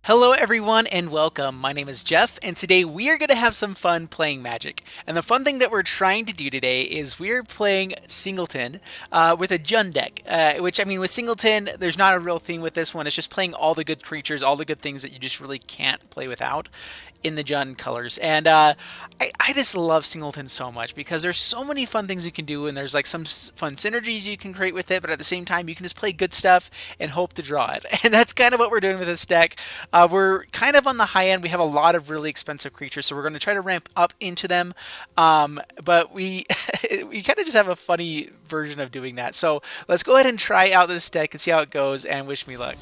Hello everyone and welcome. My name is Jeff and today we are going to have some fun playing Magic. And the fun thing that we're trying to do today is we're playing Singleton with a Jund deck. Which, I mean, with Singleton, there's not a real theme with this one. It's just playing all the good creatures, all the good things that you just really can't play without in the Jund colors. And I just love Singleton so much because there's so many fun things you can do and there's like some fun synergies you can create with it, but at the same time you can just play good stuff and hope to draw it. And that's kind of what we're doing with this deck. We're kind of on the high end. We have a lot of really expensive creatures, so we're going to try to ramp up into them. But we we kind of just have a funny version of doing that. So let's go ahead and try out this deck and see how it goes, and wish me luck.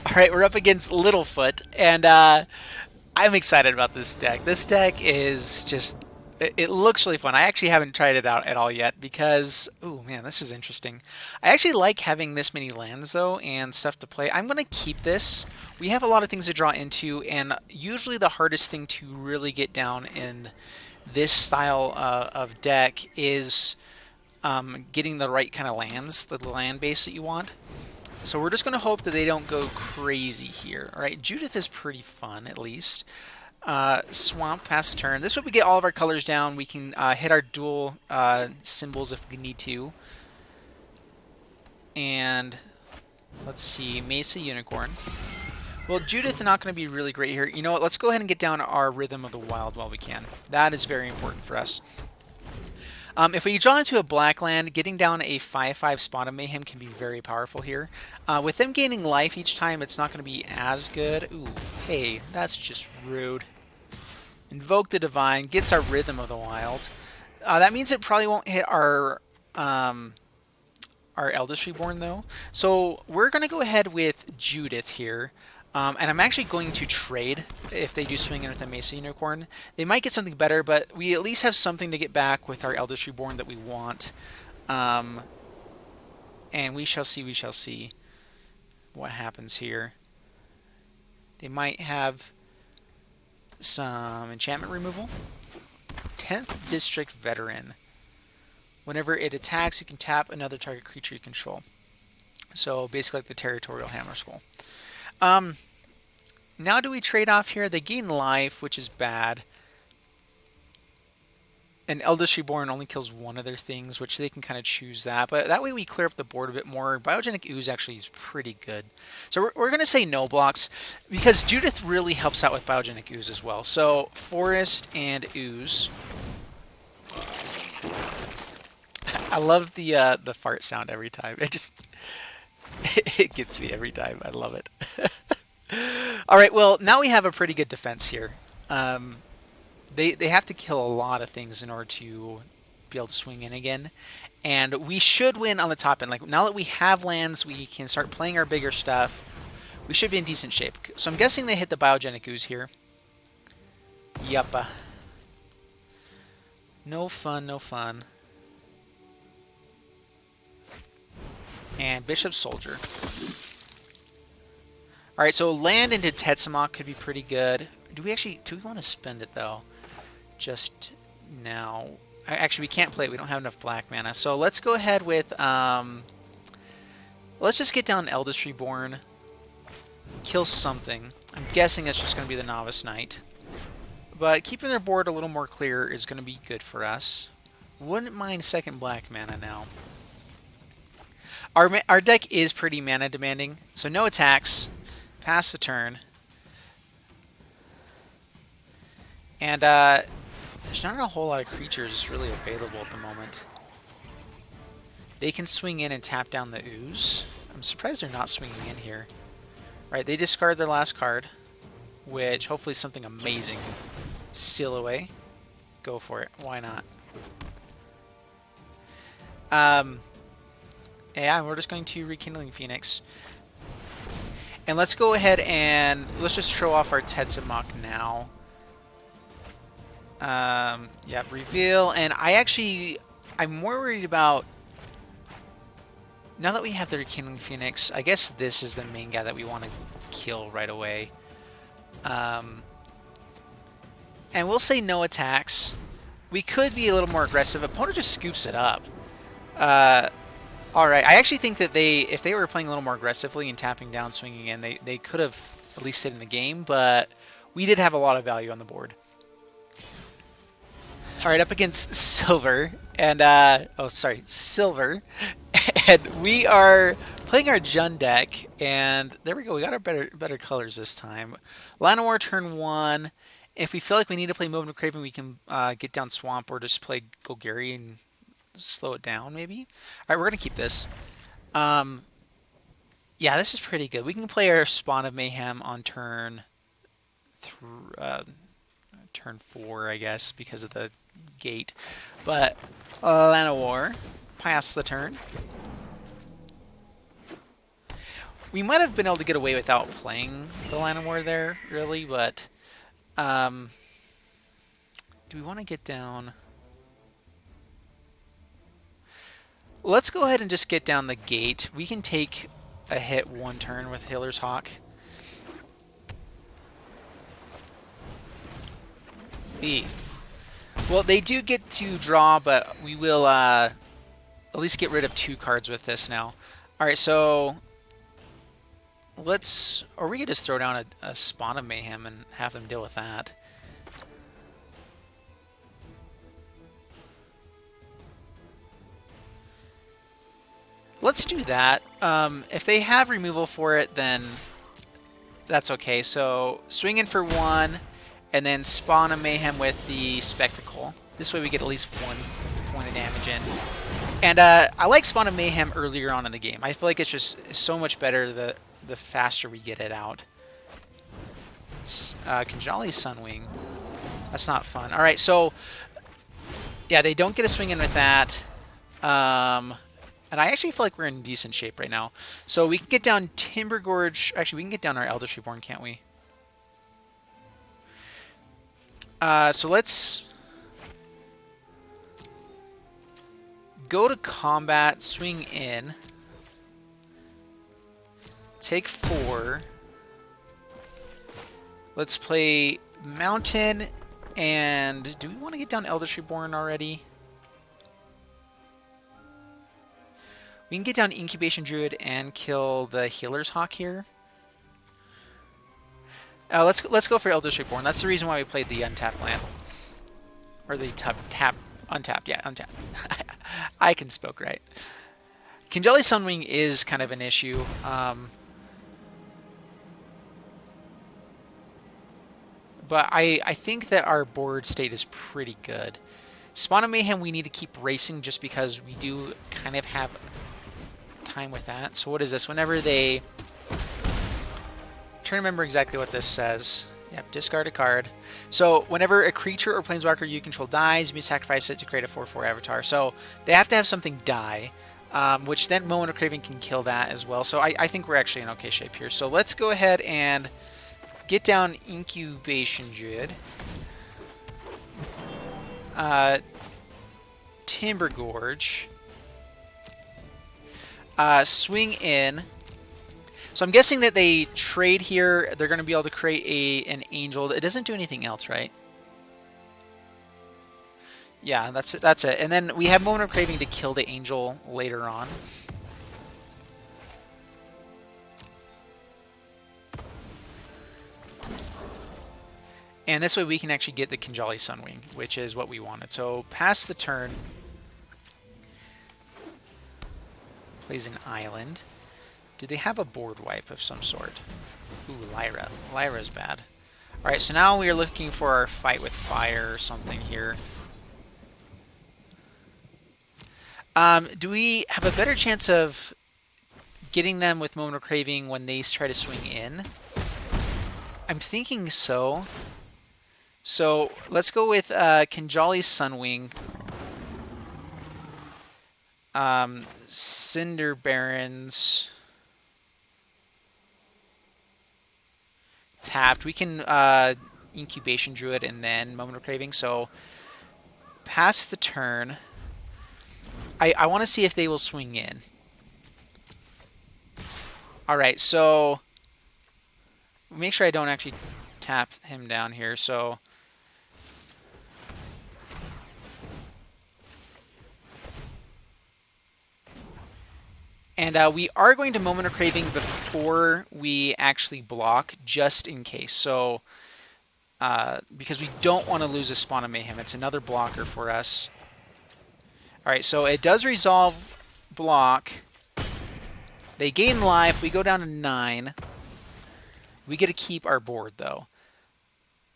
All right, we're up against Littlefoot, and I'm excited about this deck. This deck is just it looks really fun. I actually haven't tried it out at all yet because, oh man, this is interesting. I actually like having this many lands though and stuff to play. I'm going to keep this. We have a lot of things to draw into, and usually the hardest thing to really get down in this style of deck is getting the right kind of lands, the land base that you want. So we're just going to hope that they don't go crazy here. All right, Judith is pretty fun at least. Swamp, pass the turn. This way we get all of our colors down. We can hit our dual symbols if we need to. And let's see, Mesa Unicorn. Well, Judith is not going to be really great here. You know what? Let's go ahead and get down our Rhythm of the Wild while we can. That is very important for us. If we draw into a black land, getting down a 5/5 Spot of Mayhem can be very powerful here. With them gaining life each time, it's not going to be as good. Ooh, hey, that's just rude. Invoke the Divine, gets our Rhythm of the Wild. That means it probably won't hit our Eldest Reborn, though. So we're going to go ahead with Judith here. And I'm actually going to trade if they do swing in with a Mesa Unicorn. They might get something better, but we at least have something to get back with our Eldest Reborn that we want. And we shall see what happens here. They might have some enchantment removal. 10th District Veteran. Whenever it attacks, you can tap another target creature you control. So basically like the Territorial Hammer Skull. Now do we trade off here? They gain life, which is bad. And Eldest Reborn only kills one of their things, which they can kind of choose that. But that way we clear up the board a bit more. Biogenic Ooze actually is pretty good. So we're going to say no blocks, because Judith really helps out with Biogenic Ooze as well. So Forest and Ooze. I love the fart sound every time. It gets me every time. I love it. All right, well, now we have a pretty good defense here. They have to kill a lot of things in order to be able to swing in again. And we should win on the top end. Like, now that we have lands, we can start playing our bigger stuff. We should be in decent shape. So I'm guessing they hit the Biogenic Ooze here. Yuppa. No fun, no fun. And Bishop Soldier. Alright, so land into Tetsamok could be pretty good. Do we want to spend it though? Just now. Actually, we can't play it. We don't have enough black mana. So let's go ahead with, let's just get down Eldest Reborn. Kill something. I'm guessing it's just going to be the Novice Knight. But keeping their board a little more clear is going to be good for us. Wouldn't mind second black mana now. Our deck is pretty mana demanding, so no attacks, pass the turn, and there's not a whole lot of creatures really available at the moment. They can swing in and tap down the Ooze. I'm surprised they're not swinging in here. Right, they discard their last card, which hopefully is something amazing. Seal away. Go for it. Why not? Yeah, we're just going to Rekindling Phoenix. And let's go ahead and let's just throw off our Tetsamok now. Yeah, reveal. And I'm more worried about, now that we have the Rekindling Phoenix, I guess this is the main guy that we want to kill right away. And we'll say no attacks. We could be a little more aggressive. Opponent just scoops it up. Alright, I actually think that if they were playing a little more aggressively and tapping down, swinging in, they could have at least sit in the game, but we did have a lot of value on the board. All right, up against Silver, and Silver, and we are playing our Jund deck, and there we go. We got our better colors this time. Llanowar turn 1. If we feel like we need to play Movement of Craven, we can get down Swamp or just play Golgari and slow it down, maybe. All right, we're gonna keep this. Yeah, this is pretty good. We can play our Spawn of Mayhem on turn 4, I guess, because of the gate. But Llanowar, pass the turn. We might have been able to get away without playing the Llanowar there, really, but do we want to get down? Let's go ahead and just get down the gate. We can take a hit one turn with Healer's Hawk. Well, they do get to draw, but we will at least get rid of 2 cards with this now. All right, so let's, or we could just throw down a Spawn of Mayhem and have them deal with that. Let's do that. If they have removal for it, then that's okay. So swing in for 1, and then Spawn of Mayhem with the Spectacle. This way we get at least 1 point of damage in. And I like Spawn of Mayhem earlier on in the game. I feel like it's just so much better the faster we get it out. Kinjali Sunwing. That's not fun. All right, so yeah, they don't get a swing in with that. And I actually feel like we're in decent shape right now. So we can get down Timber Gorge. Actually, we can get down our Eldritch Reborn, can't we? So let's go to combat, swing in, take 4. Let's play Mountain, and do we want to get down Eldritch Reborn already? We can get down Incubation Druid and kill the Healer's Hawk here. Let's go for Eldritch Reborn. That's the reason why we played the untapped land. Or the untapped, yeah, untapped. I can spoke right. Kinjali Sunwing is kind of an issue. But I think that our board state is pretty good. Spawn of Mayhem we need to keep racing just because we do kind of have time with that. So what is this? Whenever they... I'm trying to remember exactly what this says. Yep, discard a card. So whenever a creature or planeswalker you control dies, you may sacrifice it to create a 4/4 avatar. So they have to have something die, which then Moment of Craving can kill that as well. So I think we're actually in okay shape here. So let's go ahead and get down Incubation Druid. Timber Gorge. Swing in. So I'm guessing that they trade here. They're going to be able to create an angel. It doesn't do anything else, right? Yeah, that's it. And then we have Moment of Craving to kill the angel later on. And this way we can actually get the Kinjali Sunwing, which is what we wanted. So pass the turn. Plays an island. Do they have a board wipe of some sort? Ooh, Lyra. Lyra's bad. Alright, so now we are looking for our fight with fire or something here. Do we have a better chance of getting them with Moment of Craving when they try to swing in? I'm thinking so. So let's go with Kinjali Sunwing. Cinder Barons. Tapped. We can Incubation Druid and then Moment of Craving. So pass the turn. I want to see if they will swing in. Alright, so make sure I don't actually tap him down here. So And we are going to Moment of Craving before we actually block, just in case. So, because we don't want to lose a Spawn of Mayhem. It's another blocker for us. Alright, so it does resolve block. They gain life. We go down to 9. We get to keep our board, though.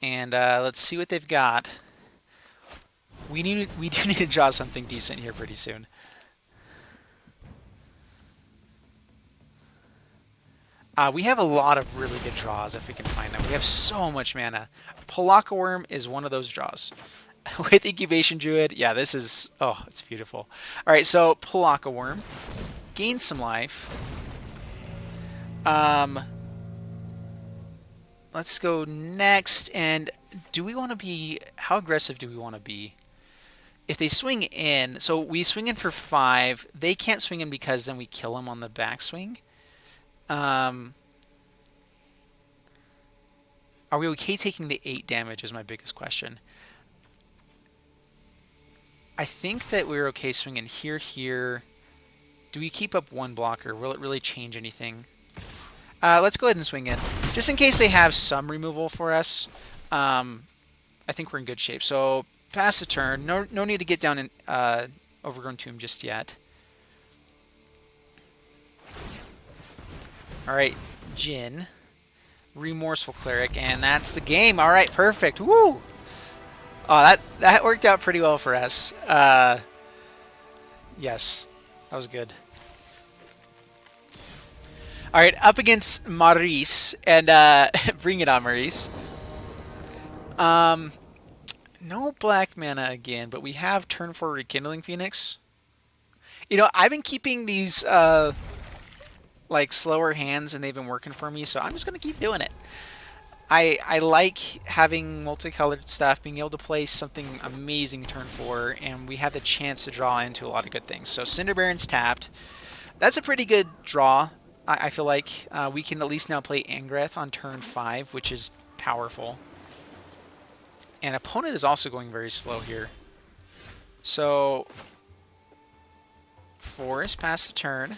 And let's see what they've got. We do need to draw something decent here pretty soon. We have a lot of really good draws if we can find them. We have so much mana. Polaka Worm is one of those draws. With Incubation Druid, yeah, this is... Oh, it's beautiful. Alright, so Polaka Worm. Gain some life. Let's go next, and do we want to be... How aggressive do we want to be? If they swing in... So we swing in for 5. They can't swing in because then we kill them on the backswing. Are we okay taking the 8 damage is my biggest question. I think that we're okay swinging here. Do we keep up 1 blocker? Will it really change anything? Let's go ahead and swing in. Just in case they have some removal for us, I think we're in good shape. So, pass the turn. No need to get down in Overgrown Tomb just yet. Alright, Jin. Remorseful Cleric, and that's the game. Alright, perfect. Woo! Oh, that worked out pretty well for us. Yes, that was good. Alright, up against Maurice, and bring it on, Maurice. No black mana again, but we have turn 4 Rekindling Phoenix. You know, I've been keeping these like slower hands, and they've been working for me, so I'm just gonna keep doing it. I like having multicolored stuff, being able to play something amazing turn 4, and we have the chance to draw into a lot of good things. So Cinder Baron's tapped. That's a pretty good draw. I feel like we can at least now play Angreth on turn 5, which is powerful. And opponent is also going very slow here. So Forest pass the turn.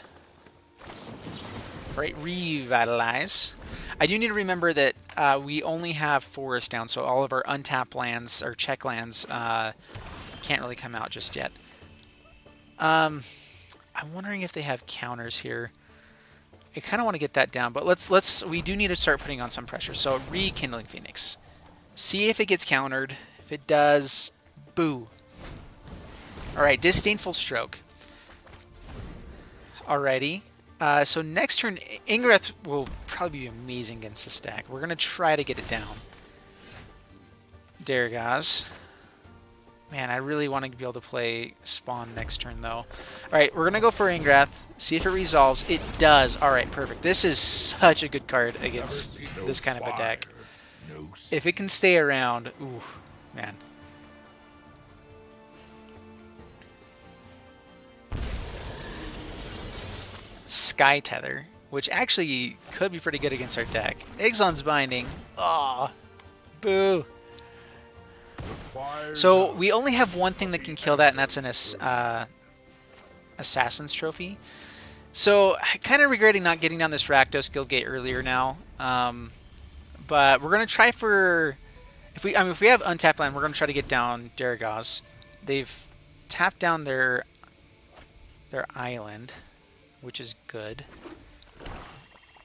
Right, Revitalize. I do need to remember that we only have Forest down, so all of our untapped lands, or check lands, can't really come out just yet. I'm wondering if they have counters here. I kind of want to get that down, but we do need to start putting on some pressure. So Rekindling Phoenix. See if it gets countered. If it does, boo. Alright, Disdainful Stroke. Alrighty. So next turn, Ingreth will probably be amazing against the stack. We're going to try to get it down. Dergaz. Man, I really want to be able to play Spawn next turn, though. Alright, we're going to go for Ingreth. See if it resolves. It does. Alright, perfect. This is such a good card against this kind of a deck. If it can stay around, ooh, man. Sky Tether, which actually could be pretty good against our deck. Ixalan's Binding. Aw, boo. So we only have one thing that can kill that, and that's an Assassin's Trophy. So kind of regretting not getting down this Rakdos Guildgate earlier now. But we're gonna try for if we have untapped land, we're gonna try to get down Dergaz. They've tapped down their island, which is good.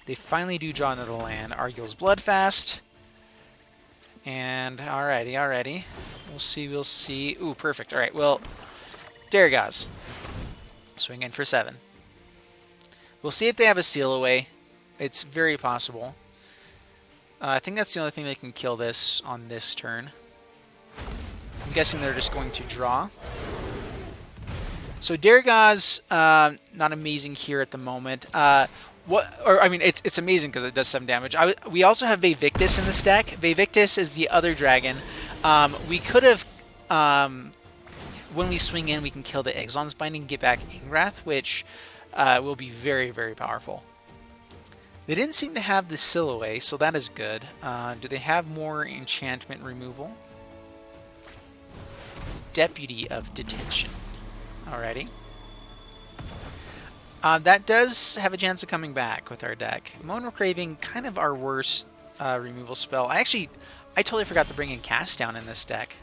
They finally do draw another land. Arguel's Bloodfast. And alrighty. We'll see. Ooh, perfect. Alright, well, Dergaz. Swing in for 7. We'll see if they have a Seal Away. It's very possible. I think that's the only thing that can kill this on this turn. I'm guessing they're just going to draw. So Dergaz, not amazing here at the moment. It's amazing because it does some damage. We also have Vevictus in this deck. Vevictus is the other dragon. We could have, when we swing in, we can kill the Ixalan's Binding and get back Ingrath, which will be very, very powerful. They didn't seem to have the Silhouette, so that is good. Do they have more enchantment removal? Deputy of Detention. Alrighty. That does have a chance of coming back with our deck. Mono Craving, kind of our worst removal spell. I totally forgot to bring in Cast Down in this deck.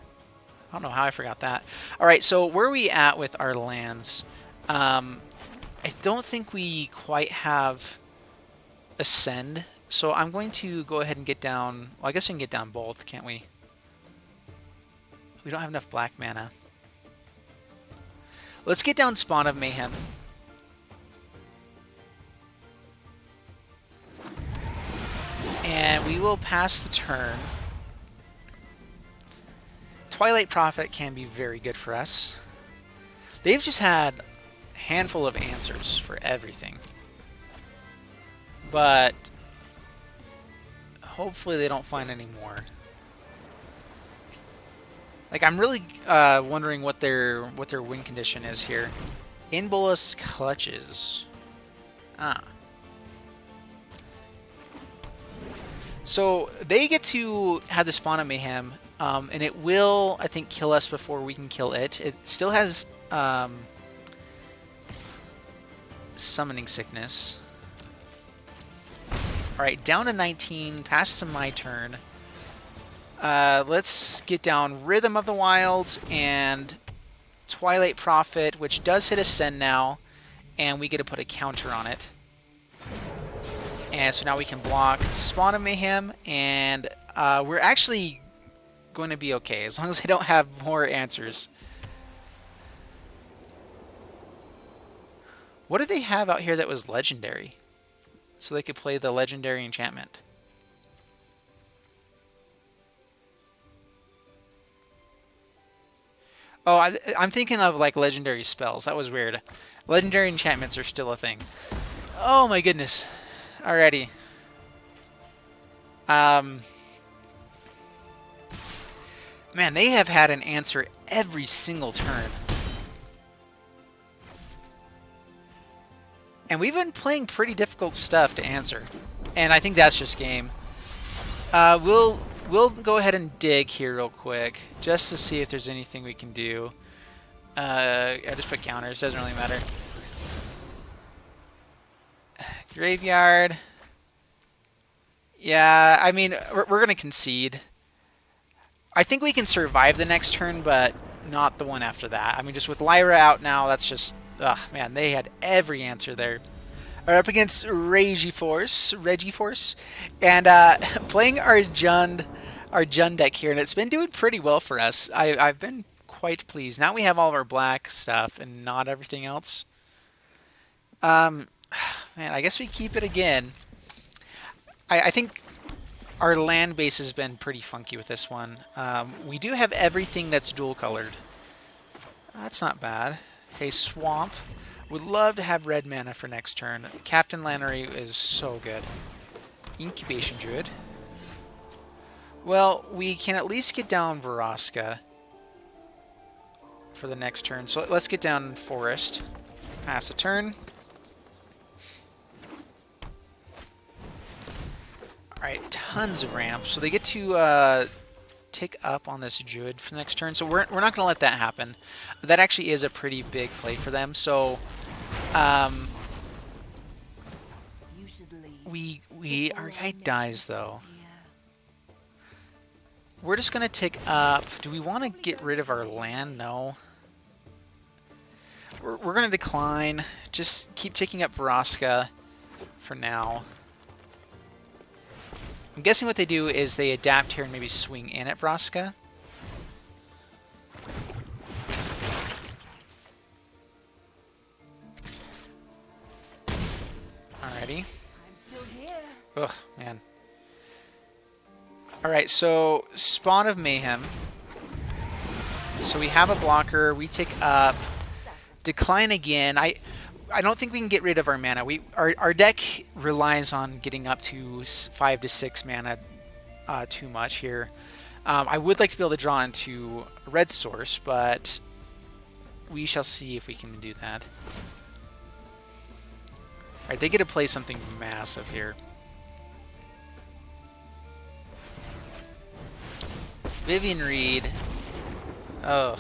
I don't know how I forgot that. Alright, so where are we at with our lands? I don't think we quite have Ascend, so I'm going to go ahead and get down... Well, I guess we can get down both, can't we? We don't have enough black mana. Let's get down Spawn of Mayhem. And we will pass the turn. Twilight Prophet can be very good for us. They've just had a handful of answers for everything. But hopefully they don't find any more. Like, I'm really wondering what their win condition is here. Inbolus Clutches. So they get to have the Spawn of Mayhem, and it will, I think, kill us before we can kill it. It still has Summoning Sickness. Alright, down to 19, past to my turn. Let's get down Rhythm of the Wilds and Twilight Prophet, which does hit Ascend now, and we get to put a counter on it. And so now we can block Spawn of Mayhem, and we're actually going to be okay, as long as they don't have more answers. What did they have out here that was legendary? So they could play the legendary enchantment. Oh, I'm thinking of like legendary spells. That was weird. Legendary enchantments are still a thing. Oh my goodness. Alrighty. Man, they have had an answer every single turn. And we've been playing pretty difficult stuff to answer. And I think that's just game. We'll go ahead and dig here real quick, just to see if there's anything we can do. I just put counters, doesn't really matter. Graveyard. Yeah, I mean, we're going to concede. I think we can survive the next turn, but not the one after that. I mean, just with Lyra out now, that's just... Ugh, man, they had every answer there. We're up against Regiforce, and playing our Jund deck here, and it's been doing pretty well for us. I've been quite pleased. Now we have all of our black stuff and not everything else. Man, I guess we keep it again. I think our land base has been pretty funky with this one. We do have everything that's dual colored. That's not bad. Hey, Swamp. Would love to have red mana for next turn. Captain Lannery is so good. Incubation Druid. Well, we can at least get down Vraska for the next turn. So let's get down Forest. Pass a turn. Alright, tons of ramps. So they get to take up on this Druid for the next turn. So we're not going to let that happen. That actually is a pretty big play for them. So our guy dies though. We're just going to take up... Do we want to get rid of our land? No. We're going to decline. Just keep taking up Vraska for now. I'm guessing what they do is they adapt here and maybe swing in at Vraska. Alrighty. Ugh, man. Alright, so Spawn of Mayhem. So we have a blocker. We take up. Decline again. I don't think we can get rid of our mana. Our deck relies on getting up to 5 to 6 mana too much here. I would like to be able to draw into a red source, but we shall see if we can do that. Alright, they get to play something massive here. Vivian Reed. Oh.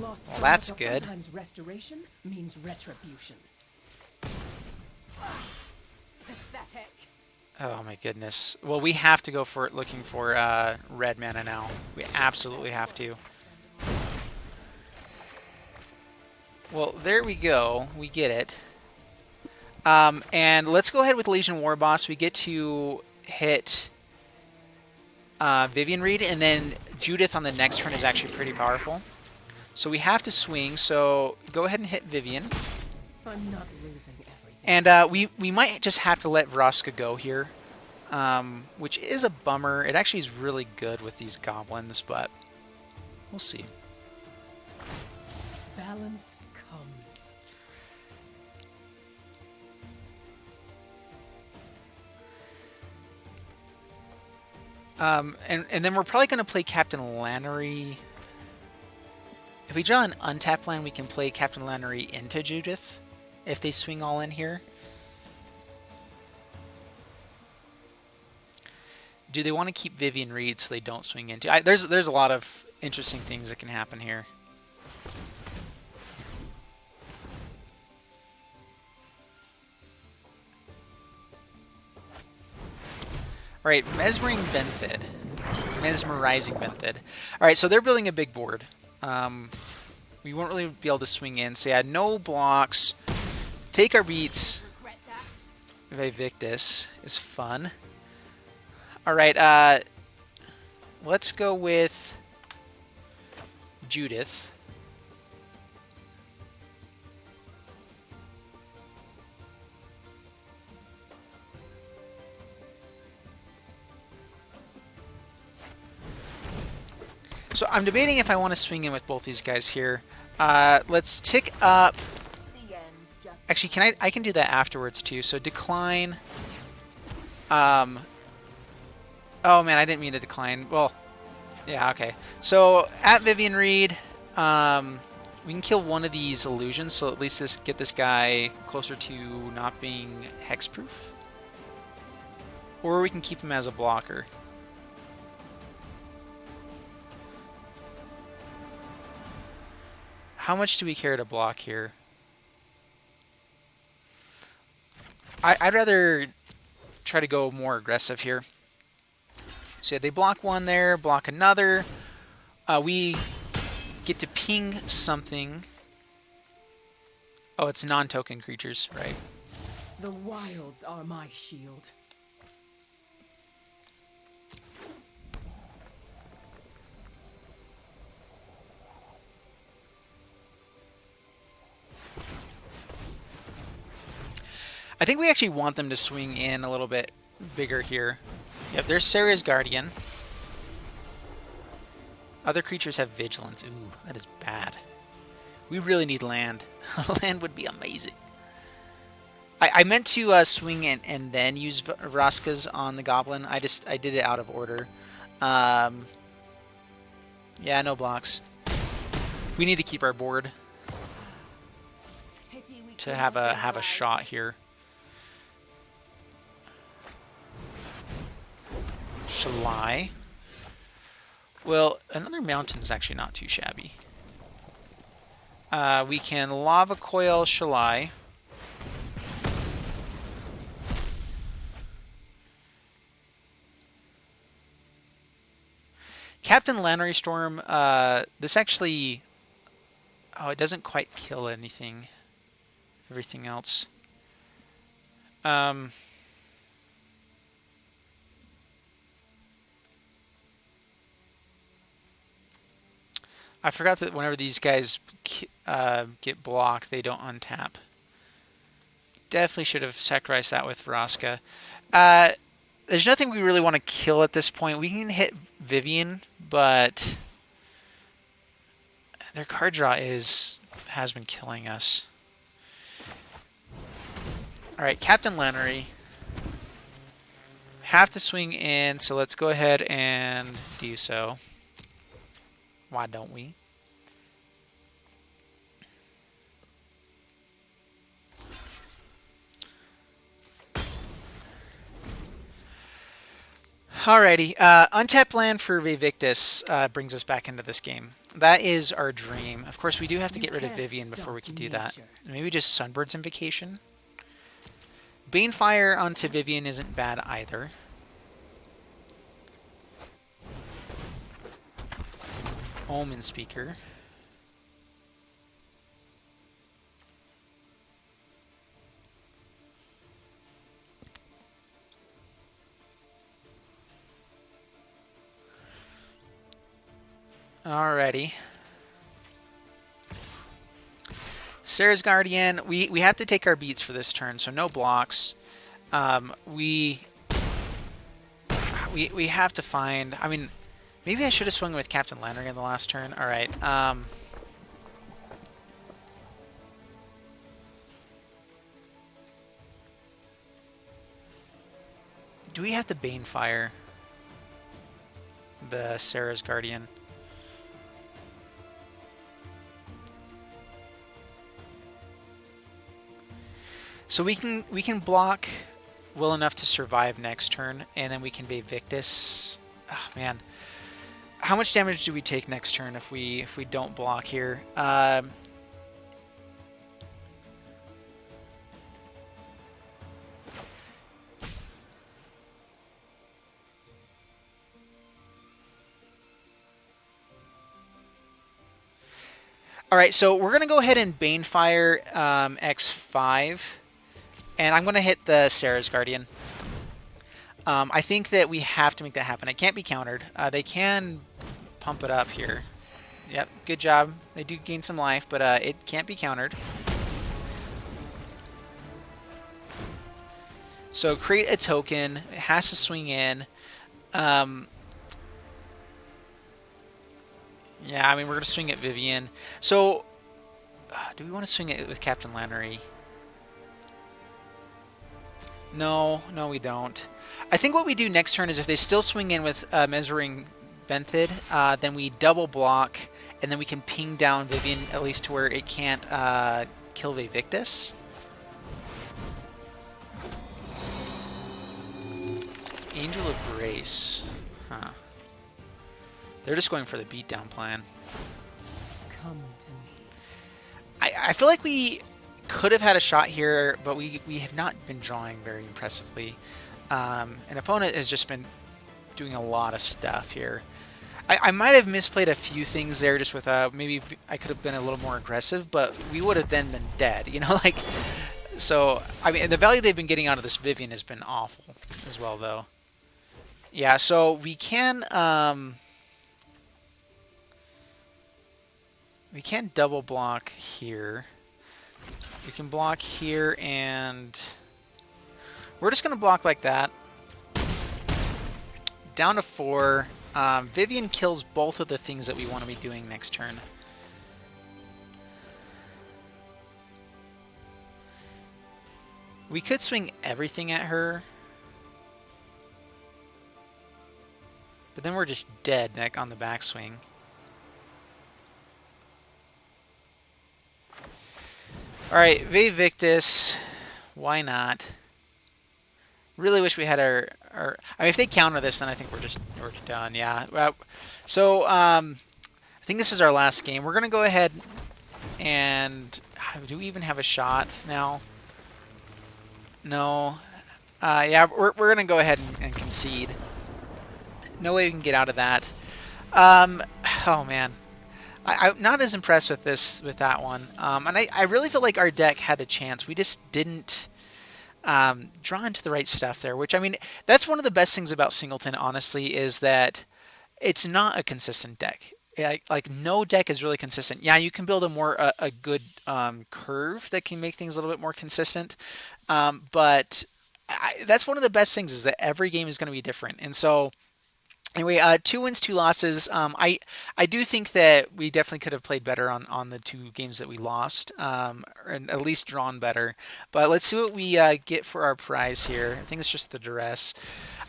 Well, that's good. Restoration means retribution. Pathetic. Oh my goodness. Well, we have to go for it looking for red mana now. We absolutely have to. Well, there we go. We get it. And let's go ahead with Legion War Boss. We get to hit Vivian Reed, and then Judith on the next turn is actually pretty powerful. So we have to swing, so go ahead and hit Vivian. I'm not losing everything. And we might just have to let Vraska go here, which is a bummer. It actually is really good with these goblins, but we'll see. Balance comes. And then we're probably going to play Captain Lannery. If we draw an untapped land, we can play Captain Lannery into Judith if they swing all in here. Do they want to keep Vivian Reed so they don't swing into? There's a lot of interesting things that can happen here. All right, Mesmerizing Benthid. All right, so they're building a big board. We won't really be able to swing in, so yeah, no blocks. Take our beats. Vivictus is fun. All right, let's go with Judith. So I'm debating if I want to swing in with both these guys here. Let's tick up. Actually, I can do that afterwards too. So decline. Oh man, I didn't mean to decline. Well, yeah, okay. So at Vivian Reed, we can kill one of these illusions. So at least get this guy closer to not being hexproof. Or we can keep him as a blocker. How much do we care to block here? I'd rather try to go more aggressive here. So yeah, they block one there, block another. We get to ping something. Oh, it's non-token creatures, right? The wilds are my shield. I think we actually want them to swing in a little bit bigger here. Yep, there's Sarah's Guardian. Other creatures have Vigilance. Ooh, that is bad. We really need land. Land would be amazing. I meant to swing in and then use Vraska's on the Goblin. I did it out of order. Yeah, no blocks. We need to keep our board to have a shot here. Shalai. Well, another mountain is actually not too shabby. We can Lava Coil Shalai. Captain Lannery Storm, this actually... Oh, it doesn't quite kill anything. Everything else. I forgot that whenever these guys get blocked, they don't untap. Definitely should have sacrificed that with Vraska. There's nothing we really want to kill at this point. We can hit Vivian, but their card draw has been killing us. All right, Captain Lannery. Have to swing in, so let's go ahead and do so. Why don't we? Alrighty, untap land for Vivictus brings us back into this game. That is our dream. Of course, we do have to get rid of Vivian before we can do that. Maybe just Sunbird's Invocation. Banefire onto Vivian isn't bad either. Omen Speaker. Alrighty. Sarah's Guardian. We have to take our beats for this turn, so no blocks. We have to find. I mean, maybe I should have swung with Captain Lantern in the last turn. All right. Do we have to Banefire the Sarah's Guardian? So we can block well enough to survive next turn, and then we can be Victus. Oh man, how much damage do we take next turn if we don't block here? All right, so we're gonna go ahead and Banefire X5. And I'm going to hit the Sarah's Guardian. I think that we have to make that happen. It can't be countered. They can pump it up here. Yep, good job. They do gain some life, but it can't be countered. So create a token. It has to swing in. Yeah, I mean, we're going to swing at Vivian. So, do we want to swing it with Captain Lannery? No, we don't. I think what we do next turn is if they still swing in with Measuring Benthid, then we double block, and then we can ping down Vivian at least to where it can't kill Victus. Angel of Grace. Huh. They're just going for the beatdown plan. Come to me. I feel like we could have had a shot here, but we have not been drawing very impressively. An opponent has just been doing a lot of stuff here. I might have misplayed a few things there just with maybe I could have been a little more aggressive, but we would have then been dead, you know, like. So I mean, the value they've been getting out of this Vivian has been awful as well, though. Yeah, so we can double block here. We can block here, and we're just going to block like that. Down to 4. Vivian kills both of the things that we want to be doing next turn. We could swing everything at her, but then we're just dead on the backswing. Alright, Victus. Why not? Really wish we had our I mean, if they counter this, then I think we're done. Yeah. So I think this is our last game. We're gonna go ahead and do we even have a shot now? No. Yeah, we're gonna go ahead and concede. No way we can get out of that. Oh man. I'm not as impressed with that one. And I really feel like our deck had a chance. We just didn't draw into the right stuff there, which, I mean, that's one of the best things about Singleton, honestly, is that it's not a consistent deck. Like no deck is really consistent. Yeah, you can build a good curve that can make things a little bit more consistent. But that's one of the best things, is that every game is going to be different. And so, anyway, 2 wins, 2 losses. I do think that we definitely could have played better on the 2 games that we lost, and at least drawn better. But let's see what we get for our prize here. I think it's just the duress.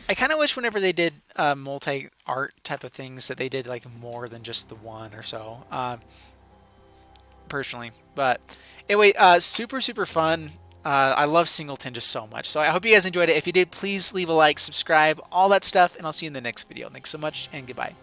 I kind of wish whenever they did multi-art type of things that they did like more than just the one or so, personally. But anyway, super fun. I love Singleton just so much. So I hope you guys enjoyed it. If you did, please leave a like, subscribe, all that stuff, and I'll see you in the next video. Thanks so much, and goodbye.